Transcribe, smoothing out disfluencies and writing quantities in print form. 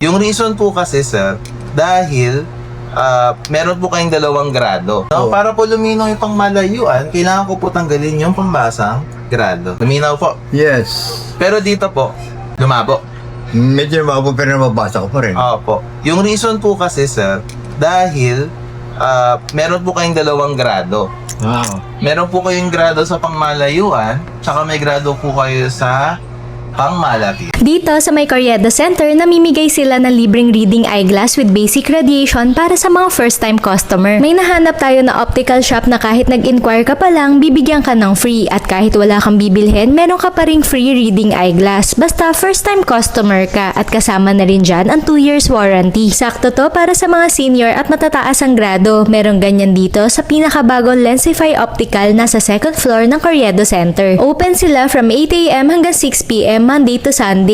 Yung reason po kasi sir, dahil meron po kayong dalawang grado. No? Para po luminaw yung pangmalayuan, kailangan ko po tanggalin yung pambasang grado. Luminaw po. Yes. Pero dito po, lumabo. Medyo mababa pero mabasa ko pa rin. Opo. Yung reason po kasi sir, dahil meron po kayong dalawang grado. Meron po kayong grado sa pangmalayuan, tsaka may grado po kayo sa pangmalapit. Dito sa may Corriedo Center, namimigay sila ng libreng reading eyeglass with basic radiation para sa mga first-time customer. May nahanap tayo na optical shop na kahit nag-inquire ka pa lang, bibigyan ka ng free. At kahit wala kang bibilhin, meron ka pa ring free reading eyeglass. Basta first-time customer ka at kasama na rin dyan ang 2 years warranty. Sakto to para sa mga senior at matataas ang grado. Merong ganyan dito sa pinakabagong Lensify Optical na sa second floor ng Corriedo Center. Open sila from 8 AM hanggang 6 PM Monday to Sunday.